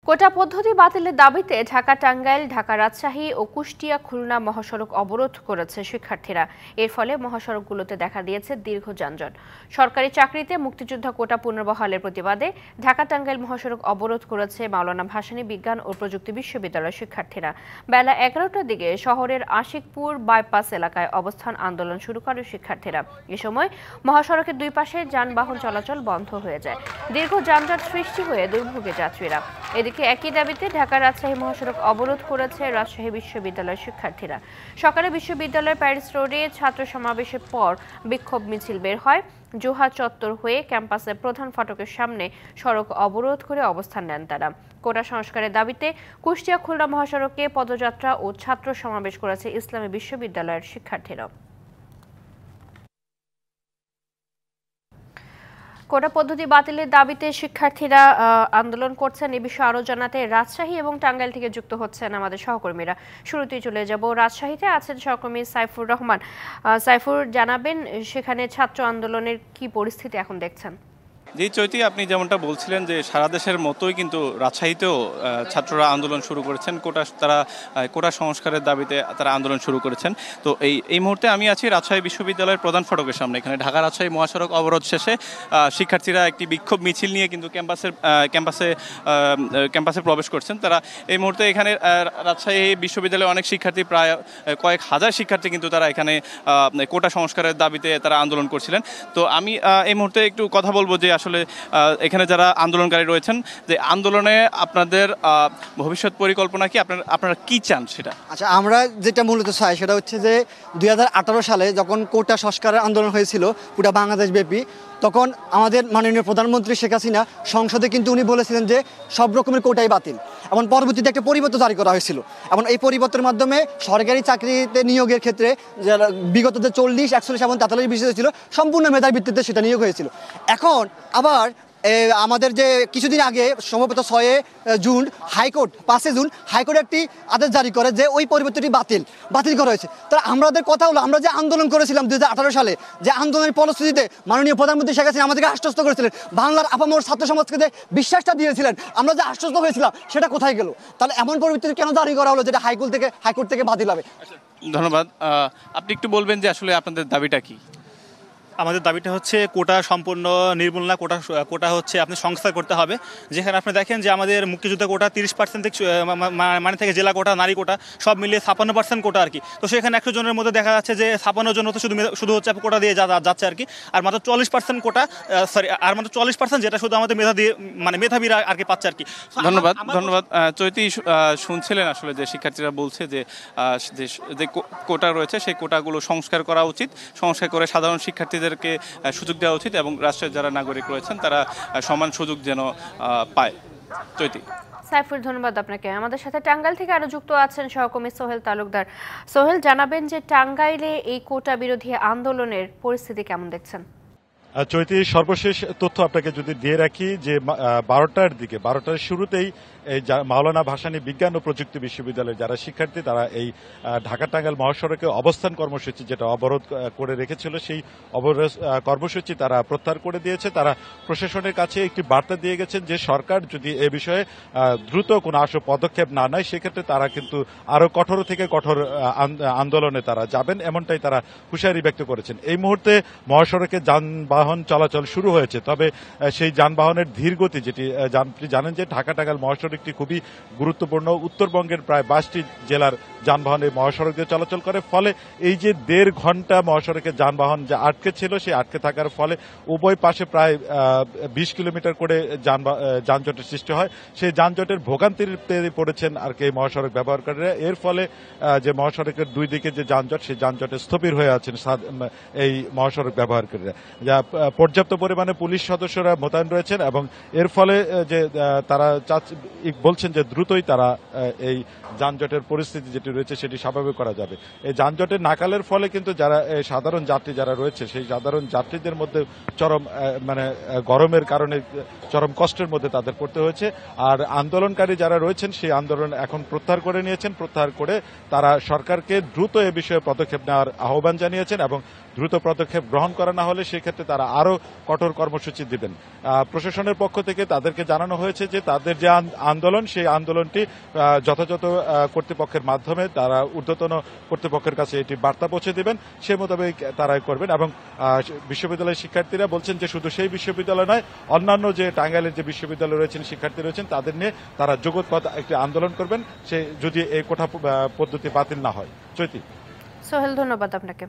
কোটা পদ্ধতি বাতিলের দাবিতে ঢাকা টাঙ্গাইল, ঢাকা রাজশাহী ও কুষ্টিয়া খুলনা মহাসড়ক অবরোধ করেছে শিক্ষার্থীরা। এর ফলে মহাসড়কগুলোতে দেখা দিয়েছে দীর্ঘ যানজট। সরকারি চাকরিতে মুক্তিযোদ্ধা কোটা পুনর্বহালের প্রতিবাদে ঢাকা টাঙ্গাইল মহাসড়ক অবরোধ করেছে মাওলানা ভাসানী বিজ্ঞান ও প্রযুক্তি বিশ্ববিদ্যালয়ের শিক্ষার্থীরা। বেলা 11টার দিকে শহরের আশিকপুর বাইপাস এলাকায় অবস্থান আন্দোলন শুরু করে শিক্ষার্থীরা। এ সময় মহাসড়কের দুই পাশে যানবাহন চলাচল বন্ধ হয়ে যায়। দীর্ঘ যানজট সৃষ্টি হয়ে দুর্ভোগে যাত্রীরা। এদিকে একই দাবিতে ঢাকা রাজশাহী মহাসড়ক অবরোধ করেছে রাজশাহী বিশ্ববিদ্যালয়ের শিক্ষার্থীরা। সকালে বিশ্ববিদ্যালয়ের প্যারিস রোডে ছাত্র সমাবেশের পর বিক্ষোভ মিছিল বের হয়। জোহা চত্বর হয়ে ক্যাম্পাসের প্রধান ফটকের সামনে সড়ক অবরোধ করে অবস্থান নেন তারা। কোটা সংস্কারের দাবিতে কুষ্টিয়া খুলনা মহাসড়কে পদযাত্রা ও ছাত্র সমাবেশ করেছে ইসলামী বিশ্ববিদ্যালয়ের শিক্ষার্থীরা। কোটা পদ্ধতি বাতিলের দাবিতে শিক্ষার্থীরা আন্দোলন করছেন। এই বিষয়ে আরো জানাতে রাজশাহী এবং টাঙ্গাইল থেকে যুক্ত হচ্ছেন আমাদের সহকর্মীরা। শুরুতেই চলে যাব রাজশাহীতে, আছেন সহকর্মী সাইফুর রহমান। সাইফুর, জানাবেন সেখানে ছাত্র আন্দোলনের কি পরিস্থিতি এখন দেখছেন? জি চৈতি, আপনি যেমনটা বলছিলেন যে সারা দেশের মতোই কিন্তু রাজশাহীতেও ছাত্ররা আন্দোলন শুরু করেছেন। তারা কোটা সংস্কারের দাবিতে তারা আন্দোলন শুরু করেছেন। তো এই মুহূর্তে আমি আছি রাজশাহী বিশ্ববিদ্যালয়ের প্রধান ফটকের সামনে। এখানে ঢাকা রাজশাহী মহাসড়ক অবরোধ শেষে শিক্ষার্থীরা একটি বিক্ষোভ মিছিল নিয়ে কিন্তু ক্যাম্পাসে প্রবেশ করছেন। তারা এই মুহূর্তে এখানে রাজশাহী বিশ্ববিদ্যালয়ে অনেক শিক্ষার্থী, প্রায় কয়েক হাজার শিক্ষার্থী কিন্তু তারা এখানে কোটা সংস্কারের দাবিতে তারা আন্দোলন করছিলেন। তো আমি এই মুহূর্তে একটু কথা বলবো যে আসলে এখানে যারা আন্দোলনকারী রয়েছেন, যে আন্দোলনে আপনাদের ভবিষ্যৎ পরিকল্পনা কি, আপনারা কি চান সেটা? আচ্ছা, আমরা যেটা মূলত চাই সেটা হচ্ছে যে 2018 সালে যখন কোটা সংস্কারের আন্দোলন হয়েছিল পুরো বাংলাদেশ ব্যাপী, তখন আমাদের মাননীয় প্রধানমন্ত্রী শেখ হাসিনা সংসদে কিন্তু উনি বলেছিলেন যে সব রকমের কোটাই বাতিল, এবং পরবর্তীতে একটা পরিবর্তন জারি করা হয়েছিল। এবং এই পরিবর্তনের মাধ্যমে সরকারি চাকরিতে নিয়োগের ক্ষেত্রে যারা বিগত যে 40, 41 এবং 43 বিষয় ছিল সম্পূর্ণ মেধার ভিত্তিতে সেটা নিয়োগ হয়েছিল। এখন আবার আমাদের যে কিছুদিন আগে সম্ভবত 6 জুন হাইকোর্ট, 5 জুন হাইকোর্ট একটি আদেশ জারি করে যে ওই পরিবর্তনটি বাতিল করা হয়েছে। তাহলে আমাদের কথা হলো, আমরা যে আন্দোলন করেছিলাম 2018 সালে, যে আন্দোলনের ফলশ্রুতিতে মাননীয় প্রধানমন্ত্রী শেখ হাসিনা আমাদেরকে আশ্বস্ত করেছিলেন, বাংলার আপামর ছাত্র সমাজকে যে বিশ্বাসটা দিয়েছিলেন, আমরা যে আশ্বস্ত হয়েছিলাম সেটা কোথায় গেল? তাহলে এমন পরিবর্তন কেন জারি করা হলো যেটা হাইকোর্ট থেকে বাতিল হবে? ধন্যবাদ। আপনি একটু বলবেন যে আসলে আপনাদের দাবিটা কি? আমাদের দাবিটা হচ্ছে কোটা সম্পূর্ণ নির্মূল না, কোটা হচ্ছে আপনি সংস্কার করতে হবে। যেখানে আপনি দেখেন যে আমাদের মুক্তিযোদ্ধা কোটা 30% থেকে মানে থেকে জেলা কোটা, নারী কোটা সব মিলিয়ে 56% কোটা আর কি। তো সেখানে 100 জনের মধ্যে দেখা যাচ্ছে যে 56 জন তো শুধু হচ্ছে কোটা দিয়ে যাচ্ছে আর কি। আর মাত্র 40% কোটা, আর মাত্র 40% যেটা শুধু আমাদের মেধাবীরা আর কি পাচ্ছে আর কি। ধন্যবাদ। চৈতি, শুনছিলেন আসলে যে শিক্ষার্থীরা বলছে যে কোটা রয়েছে সেই কোটাগুলো সংস্কার করা উচিত, সংস্কার করে সাধারণ শিক্ষার্থীদের সুযোগ দেওয়া উচিত এবং রাষ্ট্রের যারা নাগরিক রয়েছেন তারা সমান সুযোগ যেন পায়। চৈতি। সাইফুল, ধন্যবাদ আপনাকে। আমাদের সাথে টাঙ্গাইল থেকে আরো যুক্ত আছেন সহকর্মী সোহেল তালুকদার। সোহেল, জানাবেন যে টাঙ্গাইলে এই কোটা বিরোধী আন্দোলনের পরিস্থিতি কেমন দেখছেন? চৈতি, সর্বশেষ তথ্য আপনাকে যদি দিয়ে রাখি যে 12টার শুরুতেই এই মাওলানা ভাসানী বিজ্ঞান ও প্রযুক্তি বিশ্ববিদ্যালয়ের যারা শিক্ষার্থী তারা এই ঢাকা টাঙ্গাইল মহাসড়কে অবস্থান কর্মসূচি যেটা অবরোধ করে রেখেছিল সেই অবরোধ কর্মসূচি তারা প্রত্যাহার করে দিয়েছে। তারা প্রশাসনের কাছে একটি বার্তা দিয়ে গেছেন যে সরকার যদি এ বিষয়ে দ্রুত কোনো আশু পদক্ষেপ না নেয় সেক্ষেত্রে তারা কিন্তু আরো কঠোর থেকে কঠোর আন্দোলনে তারা যাবেন, এমনটাই তারা হুঁশিয়ারি ব্যক্ত করেছেন। এই মুহূর্তে মহাসড়কে যানবাহন চলাচল শুরু হয়েছে, তবে সেই যানবাহনের ধীর গতি, যেটি আপনি জানেন যে ঢাকা টাঙ্গাইল মহাসড়কটি খুবই গুরুত্বপূর্ণ। উত্তরবঙ্গের প্রায় 22টি জেলার যানবাহন এই মহাসড়ক দিয়ে চলাচল করে, ফলে এই যে 1.5 ঘন্টা মহাসড়কে যানবাহন যে আটকে ছিল সেই আটকে থাকার ফলে উভয় পাশে প্রায় 20 কিলোমিটার করে যানজটের সৃষ্টি হয়। সেই যানজটের ভোগান্তিতে পড়েছেন আর কি মহাসড়ক ব্যবহারকারীরা। এর ফলে যে মহাসড়কের দুই দিকে যে যানজট, সেই যানজটে স্থবির হয়ে আছেন এই মহাসড়ক ব্যবহারকারীরা। যা পর্যাপ্ত পরিমাণে পুলিশ সদস্যরা মোতায়েন রয়েছেন এবং এর ফলে যে তারা বলছেন যে দ্রুতই তারা এই যানজটের পরিস্থিতি যেটি রয়েছে সেটি স্বাভাবিক করা যাবে। এই যানজটের নাকালের ফলে কিন্তু যারা সাধারণ যাত্রী যারা রয়েছে সেই সাধারণ যাত্রীদের মধ্যে চরম গরমের কারণে চরম কষ্টের মধ্যে তাদের পড়তে হয়েছে। আর আন্দোলনকারী যারা রয়েছেন সেই আন্দোলন এখন প্রত্যাহার করে নিয়েছেন। প্রত্যাহার করে তারা সরকারকে দ্রুত এ বিষয়ে পদক্ষেপ নেওয়ার আহ্বান জানিয়েছেন এবং দ্রুত পদক্ষেপ গ্রহণ করা না হলে সেক্ষেত্রে তারা আরও কঠোর কর্মসূচি দিবেন। প্রশাসনের পক্ষ থেকে তাদেরকে জানানো হয়েছে যে তাদের যে আন্দোলন সেই আন্দোলনটি যথাযথ কর্তৃপক্ষের মাধ্যমে তারা ঊর্ধ্বতন কর্তৃপক্ষের কাছে এটি বার্তা পৌঁছে দিবেন, সে মোতাবেক তারা করবেন। এবং বিশ্ববিদ্যালয়ের শিক্ষার্থীরা বলছেন যে শুধু সেই বিশ্ববিদ্যালয় নয়, অন্যান্য যে টাঙ্গাইলের যে বিশ্ববিদ্যালয় রয়েছেন, শিক্ষার্থী রয়েছেন, তাদের নিয়ে তারা জগৎপথ একটি আন্দোলন করবেন, সে যদি এই কোটা পদ্ধতি বাতিল না হয়। চৈতি। সোহেল, ধন্যবাদ আপনাকে।